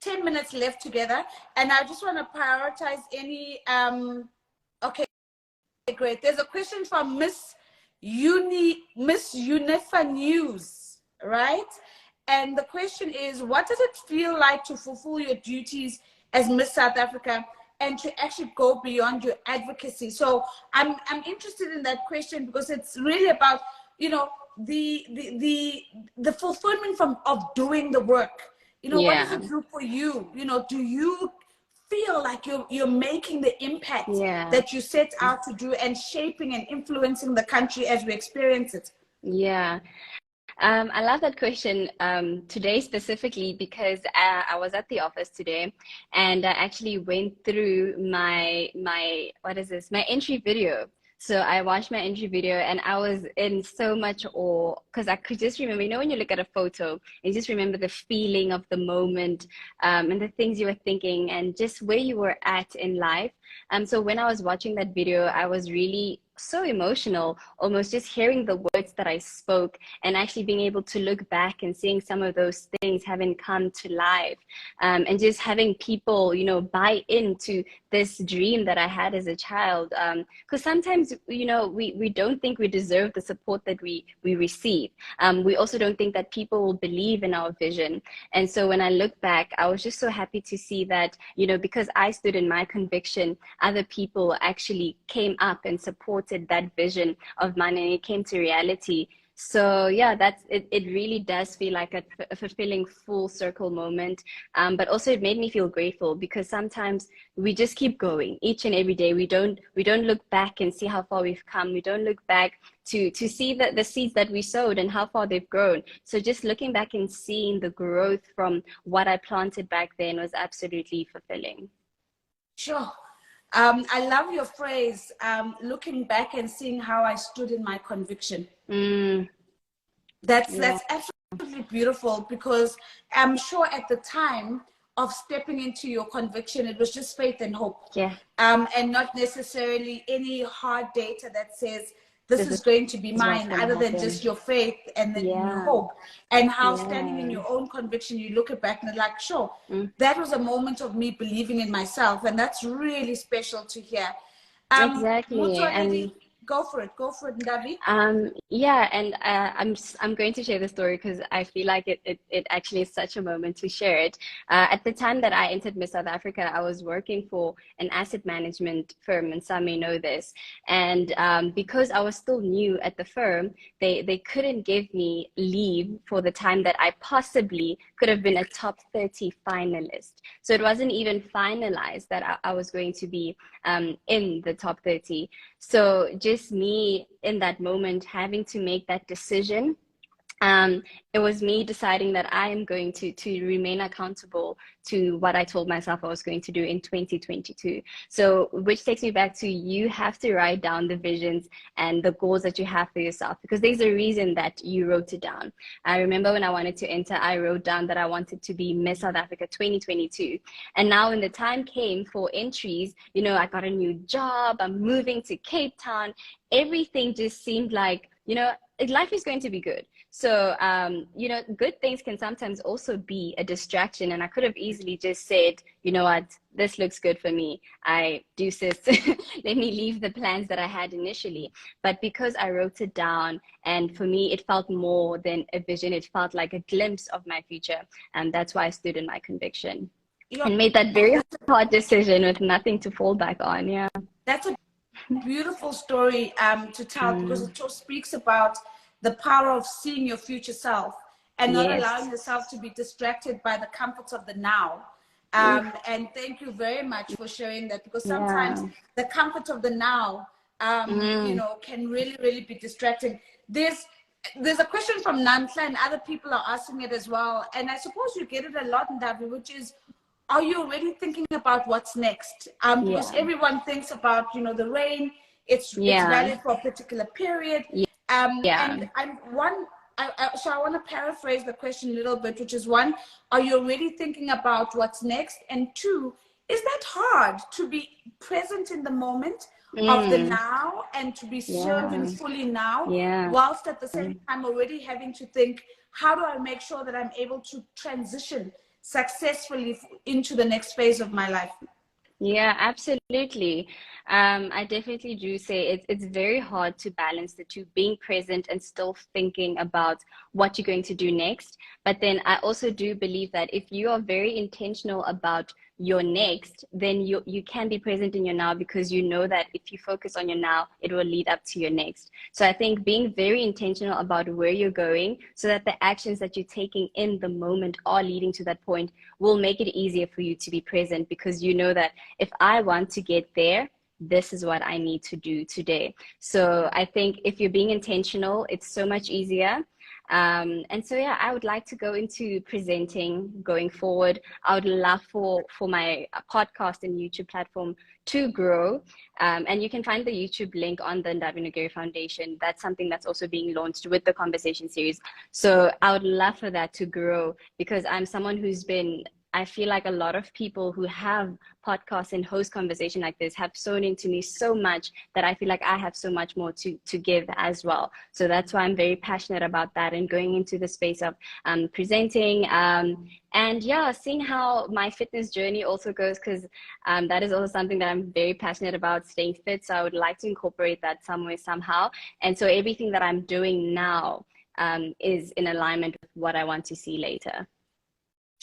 10 minutes left together, and I just want to prioritize any, okay, great. There's a question from Miss Unifa News, right? And the question is, what does it feel like to fulfill your duties as Miss South Africa and to actually go beyond your advocacy? So I'm interested in that question, because it's really about, you know, the fulfillment of doing the work. You know, what does it do for you? You know, do you feel like you're making the impact that you set out to do and shaping and influencing the country as we experience it? Yeah. I love that question today specifically, because I was at the office today and I actually went through my entry video. So I watched my entry video and I was in so much awe, because I could just remember, you know, when you look at a photo, you just remember the feeling of the moment and the things you were thinking and just where you were at in life. So when I was watching that video, I was really so emotional, almost just hearing the words that I spoke and actually being able to look back and seeing some of those things having come to life, and just having people, you know, buy into this dream that I had as a child. Because sometimes, you know, we don't think we deserve the support that we receive. We also don't think that people will believe in our vision. And so when I look back, I was just so happy to see that, you know, because I stood in my conviction, other people actually came up and supported that vision of mine, and it came to reality. So yeah, that's it. It really does feel like a fulfilling full circle moment. But also it made me feel grateful, because sometimes we just keep going each and every day. We don't look back and see how far we've come. We don't look back to see the seeds that we sowed and how far they've grown. So just looking back and seeing the growth from what I planted back then was absolutely fulfilling. Sure. I love your phrase, looking back and seeing how I stood in my conviction. Mm, yeah, That's absolutely beautiful, because I'm sure at the time of stepping into your conviction, it was just faith and hope, yeah. and not necessarily any hard data that says this This is going to be is what's mine, gonna other than just happen. your faith and then your Yeah, hope, and how standing in yeah. your own conviction, you look it back and like, sure, Mm, that was a moment of me believing in myself, and that's really special to hear. exactly. Mutsu And already, go for it, Ndavi. yeah, and I'm going to share the story because I feel like it actually is such a moment to share it. At the time that I entered Miss South Africa, I was working for an asset management firm, and some may know this. And because I was still new at the firm, they couldn't give me leave for the time that I possibly could have been a top 30 finalist. So it wasn't even finalized that I was going to be in the top 30. So just me in that moment having to make that decision, um, it was me deciding that I am going to remain accountable to what I told myself I was going to do in 2022. So, which takes me back to, you have to write down the visions and the goals that you have for yourself, because there's a reason that you wrote it down. I remember when I wanted to enter, I wrote down that I wanted to be Miss South Africa 2022. And now when the time came for entries, you know, I got a new job, I'm moving to Cape Town, everything just seemed like, you know, life is going to be good. So, you know, good things can sometimes also be a distraction. And I could have easily just said, you know what, this looks good for me. I do sis, let me leave the plans that I had initially. But because I wrote it down, and for me, it felt more than a vision, it felt like a glimpse of my future. And that's why I stood in my conviction Yo, and made that very hard decision with nothing to fall back on. Yeah. that's a beautiful story to tell, because Mm, it just speaks about the power of seeing your future self and not allowing yes. yourself to be distracted by the comforts of the now. Oof, And thank you very much for sharing that, because sometimes yeah. the comfort of the now, you Mm, know, can really, really be distracting. There's a question from Nantla, and other people are asking it as well. And I suppose you get it a lot, Ndavi, which is, are you already thinking about what's next? Because yeah. everyone thinks about, you know, the rain. It's Yeah. valid for a particular period. Yeah. And I'm one. So I want to paraphrase the question a little bit, which is, one, are you already thinking about what's next? And two, is that hard to be present in the moment of the Mm, now and to be serving yeah. fully now, Yeah. whilst at the same time already having to think, how do I make sure that I'm able to transition successfully into the next phase of my life? Yeah, absolutely. I definitely do say it's very hard to balance the two, being present and still thinking about what you're going to do next. But then I also do believe that if you are very intentional about your next, then you can be present in your now, because you know that if you focus on your now, it will lead up to your next. So I think being very intentional about where you're going, so that the actions that you're taking in the moment are leading to that point, will make it easier for you to be present, because you know that if I want to get there, this is what I need to do today. So I think if you're being intentional, it's so much easier. And so, yeah, I would like to go into presenting going forward. I would love for my podcast and YouTube platform to grow. And you can find the YouTube link on the Ndavi Nokeri Foundation. That's something that's also being launched with the conversation series. So I would love for that to grow, because I'm someone who's been, I feel like a lot of people who have podcasts and host conversation like this have sewn into me so much that I feel like I have so much more to give as well. So that's why I'm very passionate about that, and going into the space of presenting, and yeah, seeing how my fitness journey also goes, because that is also something that I'm very passionate about, staying fit. So I would like to incorporate that somewhere, somehow. And so everything that I'm doing now is in alignment with what I want to see later.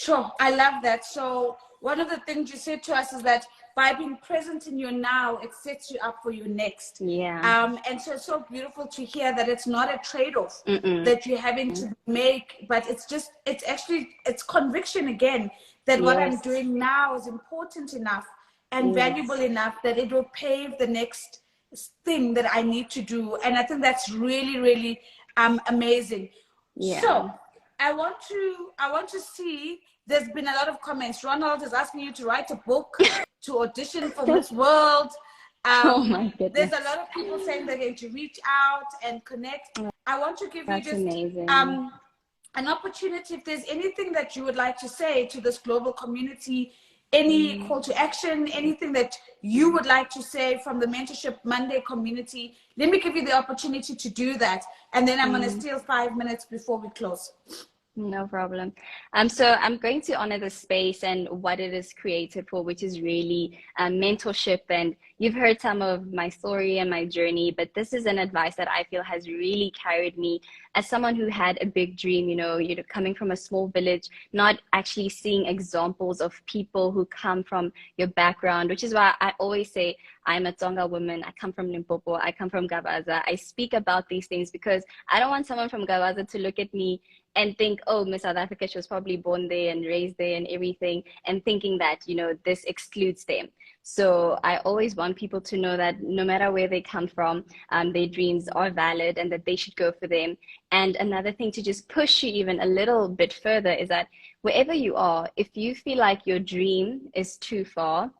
Sure, I love that. So one of the things you said to us is that by being present in your now, it sets you up for your next. Yeah. And so it's so beautiful to hear that it's not a trade-off Mm-mm. that you're having to make, but it's actually, it's conviction again, that what I'm Yes. doing now is important enough and valuable Yes. enough that it will pave the next thing that I need to do. And I think that's really, really amazing. Yeah. So I want to see, there's been a lot of comments. Ronald is asking you to write a book. to audition for Miss World. Oh my There's goodness. a lot of people saying they're going to reach out and connect. I want to give you That's just amazing. an opportunity, if there's anything that you would like to say to this global community, any call to action, anything that you would like to say from the Mentorship Monday community, let me give you the opportunity to do that. And then I'm going to steal 5 minutes before we close. No problem. So I'm going to honor the space and what it is created for, which is really mentorship. And you've heard some of my story and my journey, but this is an advice that I feel has really carried me as someone who had a big dream, you know, coming from a small village, not actually seeing examples of people who come from your background, which is why I always say I'm a Tonga woman. I come from Limpopo. I come from Gabaza. I speak about these things because I don't want someone from Gabaza to look at me and think, oh, Miss South Africa, she was probably born there and raised there and everything, and thinking that, you know, this excludes them. So I always want people to know that no matter where they come from, their dreams are valid and that they should go for them. And another thing to just push you even a little bit further is that wherever you are, if you feel like your dream is too far,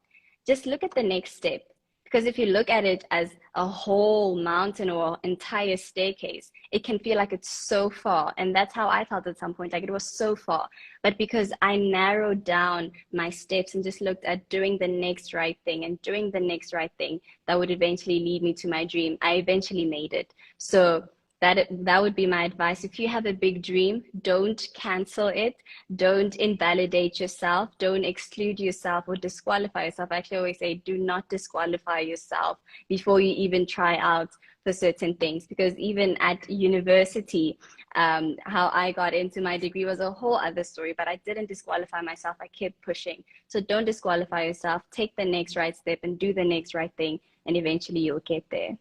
just look at the next step. Because if you look at it as a whole mountain or entire staircase, it can feel like it's so far. And that's how I felt at some point, like it was so far. But because I narrowed down my steps and just looked at doing the next right thing and doing the next right thing that would eventually lead me to my dream, I eventually made it. So that would be my advice. If you have a big dream, don't cancel it. Don't invalidate yourself. Don't exclude yourself or disqualify yourself. I actually always say, do not disqualify yourself before you even try out for certain things. Because even at university, how I got into my degree was a whole other story, but I didn't disqualify myself. I kept pushing. So don't disqualify yourself. Take the next right step and do the next right thing, and eventually you'll get there.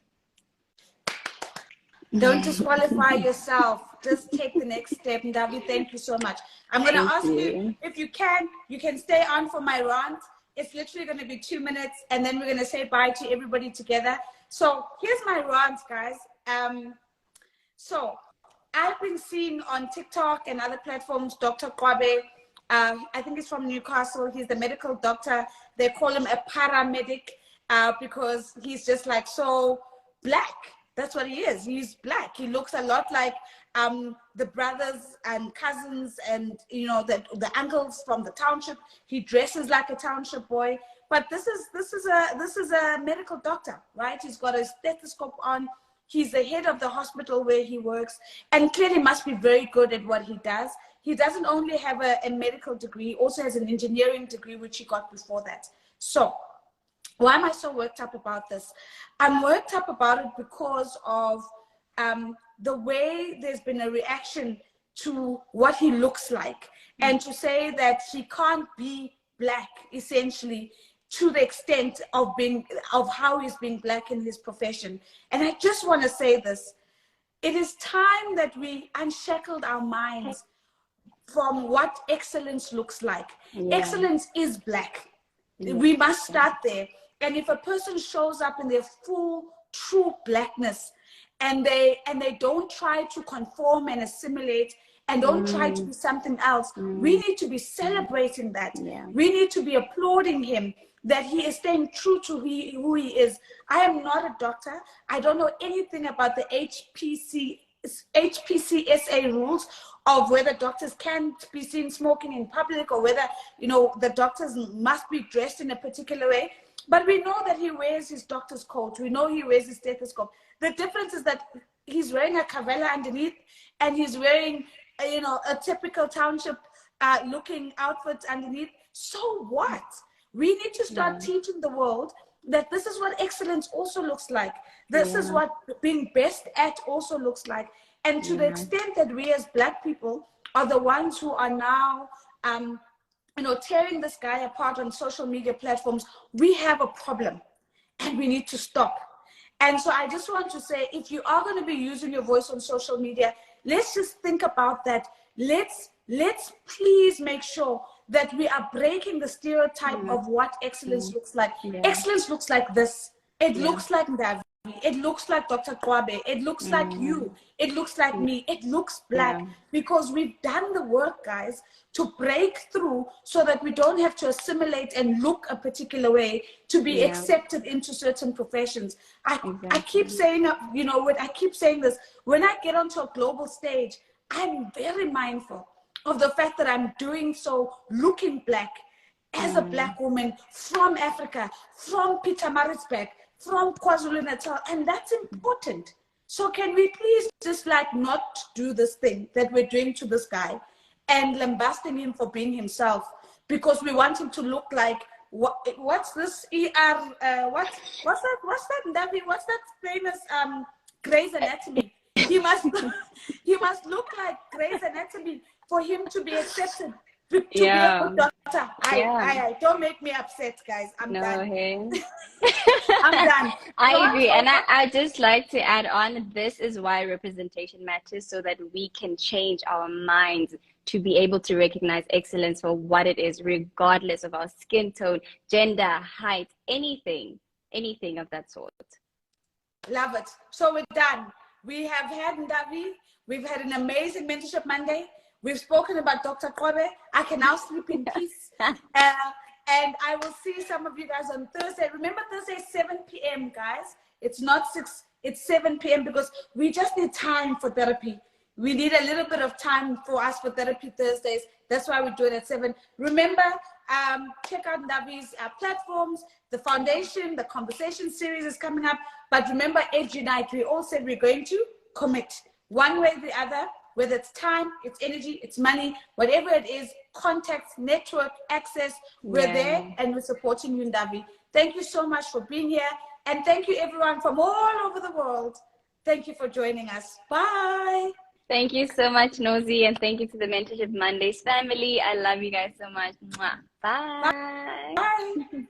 Don't disqualify yourself. Just take the next step. Ndavi, thank you so much. I'm going to ask you, if you can stay on for my rant. It's literally going to be 2 minutes, and then we're going to say bye to everybody together. So here's my rant, guys. So I've been seeing on TikTok and other platforms, Dr. Kwabe, I think he's from Newcastle. He's the medical doctor. They call him a paramedic because he's just like so black. That's what he is. He's black. He looks a lot like the brothers and cousins and, you know, the uncles from the township. He dresses like a township boy. But this is a medical doctor, right? He's got a stethoscope on. He's the head of the hospital where he works, and clearly must be very good at what he does. He doesn't only have a medical degree, he also has an engineering degree, which he got before that. So why am I so worked up about this? I'm worked up about it because of the way there's been a reaction to what he looks like, and to say that he can't be black, essentially, to the extent of how he's being black in his profession. And I just want to say this. It is time that we unshackled our minds from what excellence looks like. Yeah. Excellence is black. Yeah. We must start there. And if a person shows up in their full, true blackness, and they don't try to conform and assimilate and don't try to be something else, we need to be celebrating that. Yeah. We need to be applauding him, that he is staying true to who he is. I am not a doctor. I don't know anything about the HPCSA rules of whether doctors can be seen smoking in public, or whether, you know, the doctors must be dressed in a particular way. But we know that he wears his doctor's coat. We know he wears his stethoscope. The difference is that he's wearing a kavela underneath, and he's wearing, you know, a typical township looking outfit underneath. So what? We need to start teaching the world that this is what excellence also looks like. This is what being best at also looks like. And to the extent that we as Black people are the ones who are now, you know, tearing this guy apart on social media platforms, we have a problem, and we need to stop. And so I just want to say, if you are going to be using your voice on social media, let's just think about that. Let's please make sure that we are breaking the stereotype of what excellence looks like. Excellence looks like this. It looks like Ndavi. It looks like Dr. Kwabe. It looks like you. It looks like me. It looks black, Yeah. because we've done the work, guys, to break through so that we don't have to assimilate and look a particular way to be Yeah. accepted into certain professions. I keep Exactly. saying, you know, when I keep saying this, when I get onto a global stage, I'm very mindful of the fact that I'm doing so looking black, as a black woman from Africa, from Pietermaritzburg, from KwaZulu-Natal, and that's important. So can we please just like not do this thing that we're doing to this guy and lambasting him for being himself, because we want him to look like what's this what's that Ndavi, what's that famous Grey's Anatomy? He must he must look like Grey's Anatomy for him to be accepted, to be a good doctor. I don't make me upset, guys. I'm done. Hey. I'm done. I agree. And I just like to add on, this is why representation matters, so that we can change our minds to be able to recognize excellence for what it is, regardless of our skin tone, gender, height, anything of that sort. Love it. So we're done. We have had Ndavi. We've had an amazing Mentorship Monday. We've spoken about Dr. Kobe. I can now sleep in peace. And I will see some of you guys on Thursday. Remember, Thursday, 7 p.m., guys. It's not 6, it's 7 p.m. because we just need time for therapy. We need a little bit of time for us for therapy Thursdays. That's why we do it at 7. Remember, check out Ndavi's platforms. The foundation, the conversation series is coming up. But remember, Edge Unite, we all said we're going to commit one way or the other, whether it's time, it's energy, it's money, whatever it is, contacts, network, access, we're there and we're supporting you, Ndavi. Thank you so much for being here. And thank you, everyone from all over the world. Thank you for joining us. Bye. Thank you so much, Nosy, and thank you to the Mentorship Mondays family. I love you guys so much. Mwah. Bye. Bye.